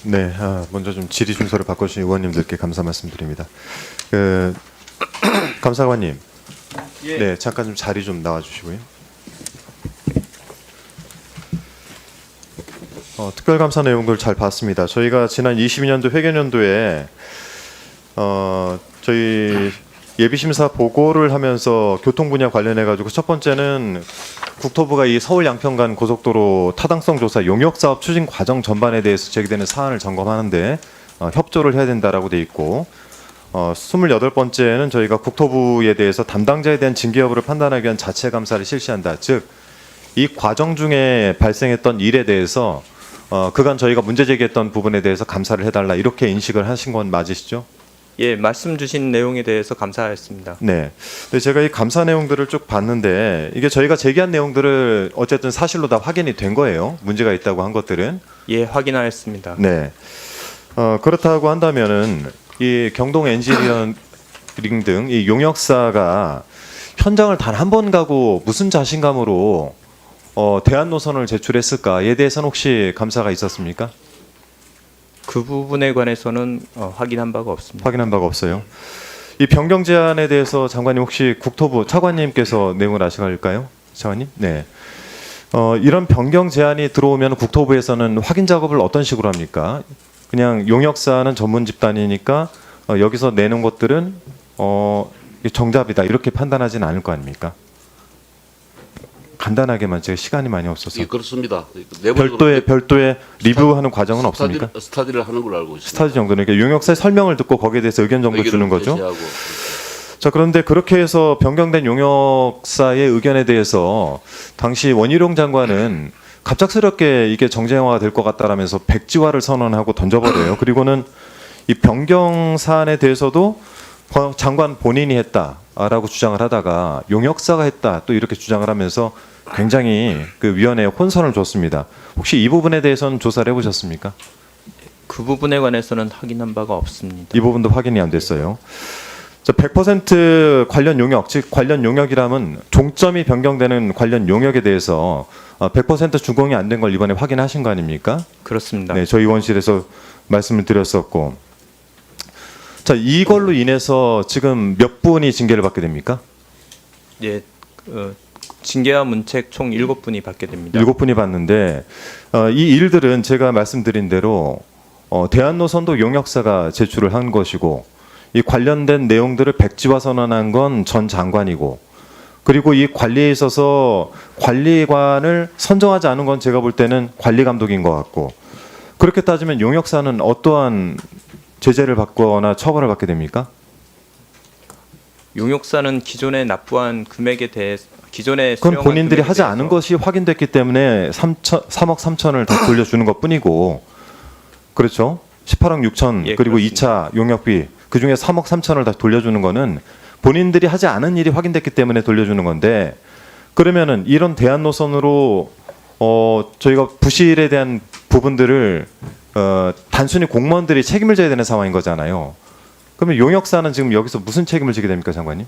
네, 먼저 좀 질의 순서를 바꿔주신 의원님들께 감사 말씀드립니다. 감사관님, 예. 네, 잠깐 좀 자리 좀 나와주시고요. 특별감사 내용들 잘 봤습니다. 저희가 지난 22년도 회계연도에 저희 예비심사 보고를 하면서 교통 분야 관련해 가지고 첫 번째는 국토부가 이 서울 양평간 고속도로 타당성 조사 용역 사업 추진 과정 전반에 대해서 제기되는 사안을 점검하는데 협조를 해야 된다라고 돼 있고 28번째는 저희가 국토부에 대해서 담당자에 대한 징계 여부를 판단하기 위한 자체 감사를 실시한다. 즉 이 과정 중에 발생했던 일에 대해서 그간 저희가 문제 제기했던 부분에 대해서 감사를 해달라 이렇게 인식을 하신 건 맞으시죠? 예, 말씀 주신 내용에 대해서 감사했습니다. 네. 근데 제가 이 감사 내용들을 쭉 봤는데 이게 저희가 제기한 내용들을 어쨌든 사실로 다 확인이 된 거예요. 문제가 있다고 한 것들은. 예, 확인하였습니다. 네. 그렇다고 한다면은 이 경동 엔지니어링 등 이 용역사가 현장을 단 한 번 가고 무슨 자신감으로 대안 노선을 제출했을까에 대해서는 혹시 감사가 있었습니까? 그 부분에 관해서는 확인한 바가 없습니다. 확인한 바가 없어요. 이 변경 제안에 대해서 장관님 혹시 국토부 차관님께서 내용을 아실까요? 차관님? 네. 이런 변경 제안이 들어오면 국토부에서는 확인 작업을 어떤 식으로 합니까? 그냥 용역사는 전문 집단이니까 여기서 내는 것들은 정답이다 이렇게 판단하지는 않을 거 아닙니까? 간단하게만 제가 시간이 많이 없어서 예, 그렇습니다. 별도의 리뷰하는 과정은 없습니까? 스타디를 하는 걸로 알고 있습니다. 스타디 정도는 그러니까 용역사의 설명을 듣고 거기에 대해서 의견 정도 의견을 주는 거죠. 제시하고. 자, 그런데 그렇게 해서 변경된 용역사의 의견에 대해서 당시 원희룡 장관은 갑작스럽게 이게 정쟁화가 될 것 같다라면서 백지화를 선언하고 던져버려요. 그리고는 이 변경 사안에 대해서도 장관 본인이 했다라고 주장을 하다가 용역사가 했다 또 이렇게 주장을 하면서 굉장히 그 위원회에 혼선을 줬습니다. 혹시 이 부분에 대해서는 조사를 해보셨습니까? 그 부분에 관해서는 확인한 바가 없습니다. 이 부분도 확인이 안 됐어요. 자, 100% 관련 용역, 즉 관련 용역이라면 종점이 변경되는 관련 용역에 대해서 100% 준공이 안 된 걸 이번에 확인하신 거 아닙니까? 그렇습니다. 네, 저희 의원실에서 말씀을 드렸었고, 자, 이걸로 인해서 지금 몇 분이 징계를 받게 됩니까? 예, 징계와 문책 총 7분이 받게 됩니다. 7분이 받는데 이 일들은 제가 말씀드린 대로 대안노선도 용역사가 제출을 한 것이고 이 관련된 내용들을 백지화 선언한 건 전 장관이고 그리고 이 관리에 있어서 관리관을 선정하지 않은 건 제가 볼 때는 관리 감독인 것 같고 그렇게 따지면 용역사는 어떠한 제재를 받거나 처벌을 받게 됩니까? 용역사는 기존에 납부한 금액에 대해 기존에 그건 수령한 본인들이 금액에 하지 않은 대해서 것이 확인됐기 때문에 3억 3천을 다 돌려주는 것뿐이고 그렇죠? 18억 6천 예, 그리고 그렇습니다. 2차 용역비 그중에 3억 3천을 다 돌려주는 거는 본인들이 하지 않은 일이 확인됐기 때문에 돌려주는 건데 그러면은 이런 대안 노선으로 저희가 부실에 대한 부분들을 단순히 공무원들이 책임을 져야 되는 상황인 거잖아요. 그러면 용역사는 지금 여기서 무슨 책임을 지게 됩니까, 장관님?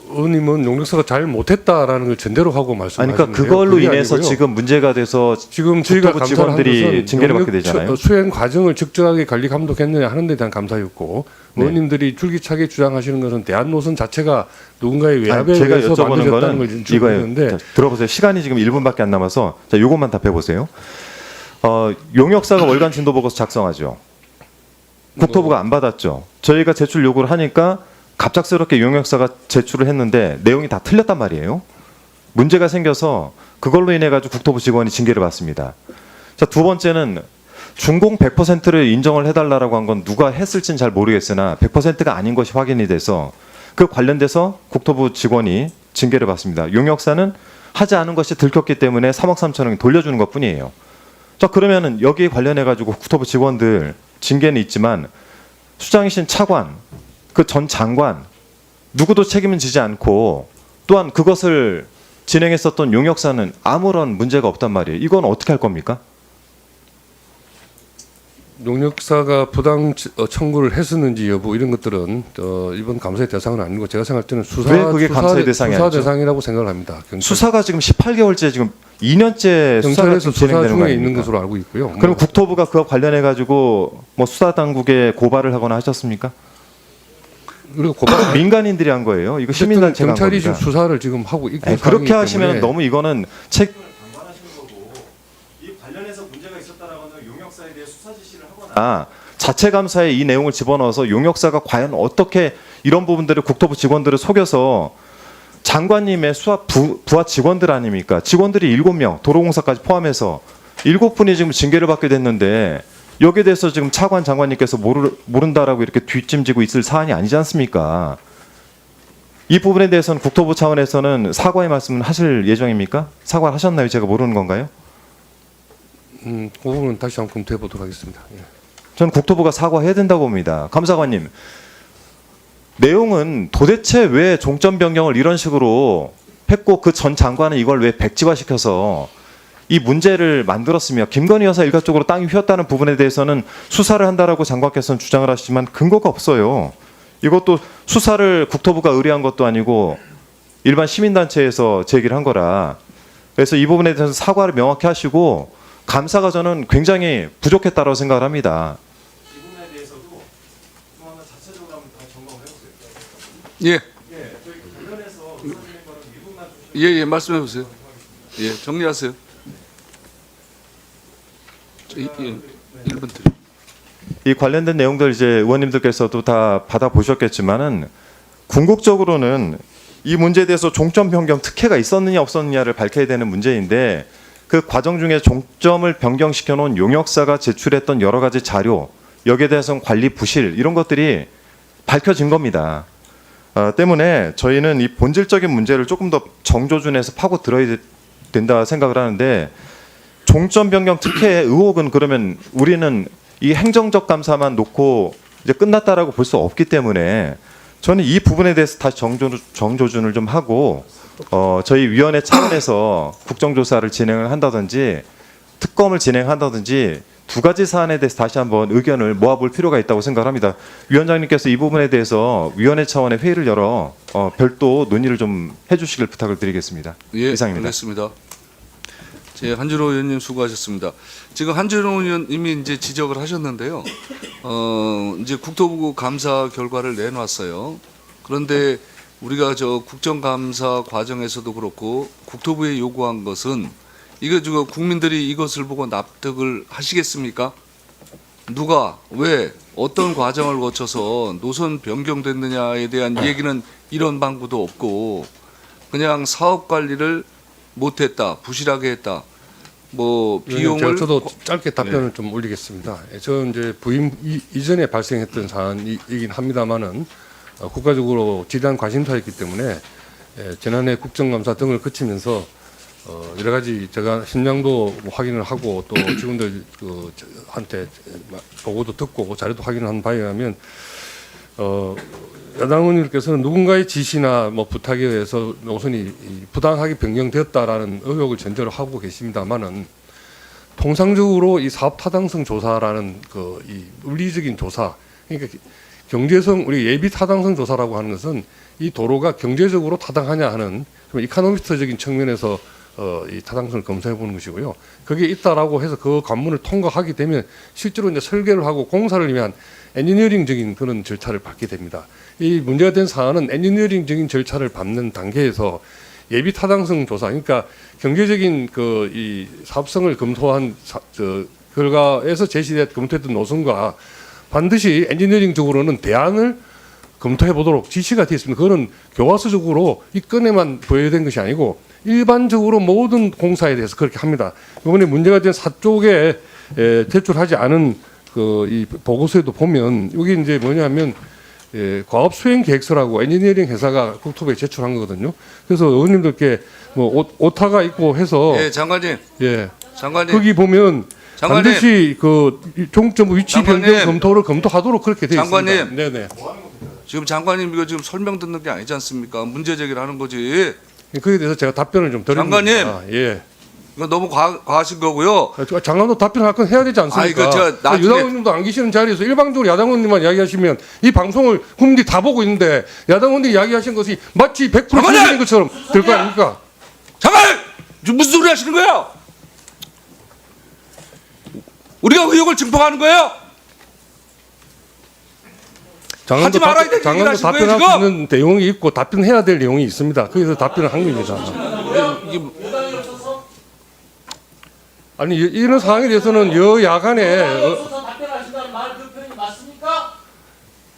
의원님은 용역사가 잘 못했다라는 걸 전제로 하고 말씀하시는데요. 그러니까 그걸로 그게 인해서 아니고요. 지금 문제가 돼서 지금 저희가 국토부 감사를 한 직원들이 것은 징계를 받게 용역 되잖아요. 수행 과정을 적절하게 관리 감독했느냐 하는 데 대한 감사였고 네. 의원님들이 줄기차게 주장하시는 것은 대안노선 자체가 누군가의 외압에 아니, 제가 의해서 여쭤보는 만들어졌다는 거는 걸 이거예요. 주장했는데 자, 들어보세요. 시간이 지금 1분밖에 안 남아서 자, 요것만 답해 보세요. 용역사가 월간 진도 보고서 작성하죠. 국토부가 안 받았죠. 저희가 제출 요구를 하니까 갑작스럽게 용역사가 제출을 했는데 내용이 다 틀렸단 말이에요. 문제가 생겨서 그걸로 인해 가지고 국토부 직원이 징계를 받습니다. 자, 두 번째는 준공 100%를 인정을 해달라고 한 건 누가 했을지는 잘 모르겠으나 100%가 아닌 것이 확인이 돼서 그 관련돼서 국토부 직원이 징계를 받습니다. 용역사는 하지 않은 것이 들켰기 때문에 3억 3천원 돌려주는 것뿐이에요. 자, 그러면은 여기에 관련해 가지고 국토부 직원들 징계는 있지만 수장이신 차관, 그 전 장관 누구도 책임은 지지 않고 또한 그것을 진행했었던 용역사는 아무런 문제가 없단 말이에요. 이건 어떻게 할 겁니까? 용역사가 부당 청구를 했었는지 여부 이런 것들은 이번 감사의 대상은 아니고 제가 생각할 때는 왜 그게 감사의 대상이 수사 아니죠? 대상이라고 생각을 합니다. 수사가 지금 18개월째 지금 2년째 수사가 경찰에서 지금 수사 진행되는 거 중에 있는 아닙니까? 것으로 알고 있고요. 그럼 국토부가 그와 관련해 가지고 뭐 수사 당국에 고발을 하거나 하셨습니까? 그리고 고발 민간인들이 한 거예요. 이거 시민단체가 한 경찰이 지금 겁니다. 수사를 지금 하고 있고 아니, 그렇게 하시면 때문에 너무 이거는 방관하시는 거고 이 관련해서 문제가 있었다라고 하면 용역사에 대해 수사 지시를 하거나 자체 감사에 이 내용을 집어넣어서 용역사가 과연 어떻게 이런 부분들을 국토부 직원들을 속여서 장관님의 수사 부하 직원들 아닙니까? 직원들이 7명, 도로공사까지 포함해서 7분이 지금 징계를 받게 됐는데 여기에 대해서 지금 차관 장관님께서 모른다라고 이렇게 뒷짐지고 있을 사안이 아니지 않습니까? 이 부분에 대해서는 국토부 차원에서는 사과의 말씀은 하실 예정입니까? 사과를 하셨나요? 제가 모르는 건가요? 그 부분은 다시 한번 검토해 보도록 하겠습니다. 예. 저는 국토부가 사과해야 된다고 봅니다. 감사관님, 내용은 도대체 왜 종점 변경을 이런 식으로 했고 그 전 장관은 이걸 왜 백지화시켜서 이 문제를 만들었으며 김건희 여사 일가 쪽으로 땅이 휘었다는 부분에 대해서는 수사를 한다라고 장관께서는 주장을 하시지만 근거가 없어요. 이것도 수사를 국토부가 의뢰한 것도 아니고 일반 시민단체에서 제기를 한 거라. 그래서 이 부분에 대해서 사과를 명확히 하시고 감사가 저는 굉장히 부족했다고 생각을 합니다. 이 부분에 대해서도 좀 한번 자체적으로 한번 다 점검을 해보세요. 예, 예, 저희 관련해서 의사진행 거는 이 부분만 좀 예, 말씀해 보세요. 예, 정리하세요. 1분 드려. 이 관련된 내용들 이제 의원님들께서도 다 받아보셨겠지만은 궁극적으로는 이 문제에 대해서 종점 변경 특혜가 있었느냐 없었느냐를 밝혀야 되는 문제인데 그 과정 중에 종점을 변경시켜 놓은 용역사가 제출했던 여러 가지 자료 여기에 대해서는 관리 부실 이런 것들이 밝혀진 겁니다. 때문에 저희는 이 본질적인 문제를 조금 더 정조준해서 파고 들어야 된다 생각을 하는데 종점 변경 특혜의 의혹은 그러면 우리는 이 행정적 감사만 놓고 이제 끝났다라고 볼 수 없기 때문에 저는 이 부분에 대해서 다시 정조준을 좀 하고 저희 위원회 차원에서 국정조사를 진행을 한다든지 특검을 진행한다든지 두 가지 사안에 대해서 다시 한번 의견을 모아볼 필요가 있다고 생각합니다. 위원장님께서 이 부분에 대해서 위원회 차원의 회의를 열어 별도 논의를 좀 해주시길 부탁을 드리겠습니다. 예, 이상입니다. 알겠습니다. 제 한준호 의원님 수고하셨습니다. 지금 한준호 의원님이 이제 지적을 하셨는데요. 이제 국토부 감사 결과를 내놨어요. 그런데 우리가 저 국정감사 과정에서도 그렇고 국토부에 요구한 것은 이거 지금 국민들이 이것을 보고 납득을 하시겠습니까? 누가 왜 어떤 과정을 거쳐서 노선 변경됐느냐에 대한 얘기는 이런 방구도 없고 그냥 사업 관리를 못했다, 부실하게 했다. 뭐 비용을 저도 짧게 답변을 좀 올리겠습니다. 저 이제 부임 이전에 발생했던 사안이긴 합니다만은 국가적으로 지대한 관심사였기 때문에 지난해 국정감사 등을 거치면서 여러 가지 제가 신장도 확인을 하고 또 직원들 한테 보고도 듣고 자료도 확인을 한 바에 의하면 야당 의원님께서는 누군가의 지시나 뭐 부탁에 의해서 노선이 부당하게 변경되었다라는 의혹을 전제로 하고 계십니다만은 통상적으로 이 사업 타당성 조사라는 이 물리적인 조사, 그러니까 경제성 우리 예비 타당성 조사라고 하는 것은 이 도로가 경제적으로 타당하냐 하는 좀 이코노미스트적인 측면에서 이 타당성을 검사해 보는 것이고요. 그게 있다라고 해서 그 관문을 통과하게 되면 실제로 이제 설계를 하고 공사를 위한 엔지니어링적인 그런 절차를 받게 됩니다. 이 문제가 된 사안은 엔지니어링적인 절차를 밟는 단계에서 예비 타당성 조사, 그러니까 경제적인 이 사업성을 검토한 결과에서 검토했던 노선과 반드시 엔지니어링적으로는 대안을 검토해 보도록 지시가 되어 있습니다. 그거는 교과서적으로 이 건에만 부여된 것이 아니고 일반적으로 모든 공사에 대해서 그렇게 합니다. 이번에 문제가 된 사쪽에 제출하지 않은 이 보고서에도 보면 여기 이제 뭐냐면 과업 수행 계획서라고 엔지니어링 회사가 국토부에 제출한 거거든요. 그래서 의원님들께 뭐 오타가 있고 해서 예, 장관님. 장관님. 거기 보면 장관님. 반드시 종점 위치 장관님. 변경 검토를 검토하도록 그렇게 되어 있습니다. 장관님. 네네. 지금 장관님 이거 지금 설명 듣는 게 아니지 않습니까? 문제 제기를 하는 거지. 거기에 대해서 제가 답변을 좀 드립니다. 장관님. 예. 이거 너무 과하신 거고요. 장관도 답변할 건 해야 되지 않습니까? 이거 제가 나중에- 유당 의원님도 안 계시는 자리에서 일방적으로 야당 의원님만 이야기하시면 이 방송을 국민들이 다 보고 있는데 야당 의원들이 이야기하신 것이 마치 100% 장관님! 실현인 것처럼 될 거 아닙니까? 잠깐! 지금 무슨 소리 하시는 거예요? 우리가 의혹을 증폭하는 거예요? 하지 말아야 될 얘기를 장관도 하신 거예요, 답변할 수 지금? 있는 내용이 있고 답변해야 될 내용이 있습니다. 거기서 답변을 한 겁니다. 아니 이런 상황에 대해서는 여야간에 답변하신다는 말 그 표현이 맞습니까?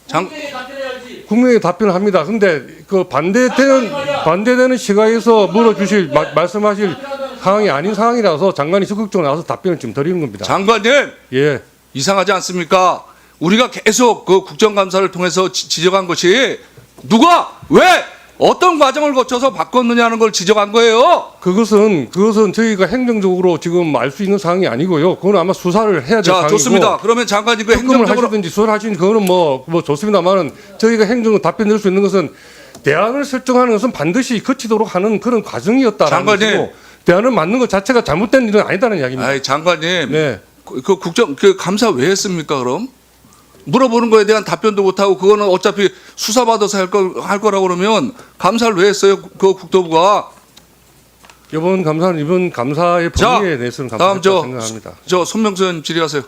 장- 국민에게 답변해야지. 국민에게 답변을 합니다. 근데 그 반대되는 시각에서 물어주실 말씀하실 상황이 아닌 상황이라서 장관이 적극적으로 나와서 답변을 지금 드리는 겁니다. 장관님 예. 이상하지 않습니까? 우리가 계속 그 국정감사를 통해서 지적한 것이 누가 왜 어떤 과정을 거쳐서 바꿨느냐는 걸 지적한 거예요. 그것은 저희가 행정적으로 지금 알 수 있는 사항이 아니고요. 그건 아마 수사를 해야 될 자, 사항이고. 좋습니다. 그러면 장관님 그 특검을 행정적으로 하시든지 수사를 하시든지 그거는 뭐 좋습니다만은 저희가 행정으로 답변 드릴 수 있는 것은 대안을 설정하는 것은 반드시 거치도록 하는 그런 과정이었다라는 장관님. 것이고 대안을 맞는 것 자체가 잘못된 일은 아니다는 이야기입니다. 아이 장관님 네. 그 감사 왜 했습니까 그럼? 물어보는 거에 대한 답변도 못하고 그거는 어차피 수사받아서 할 거라고 그러면 감사를 왜 했어요? 그 국토부가. 이번 감사의 자, 범위에 대해서는 다음 감사했다고 생각합니다. 저 손명수 의원 질의하세요.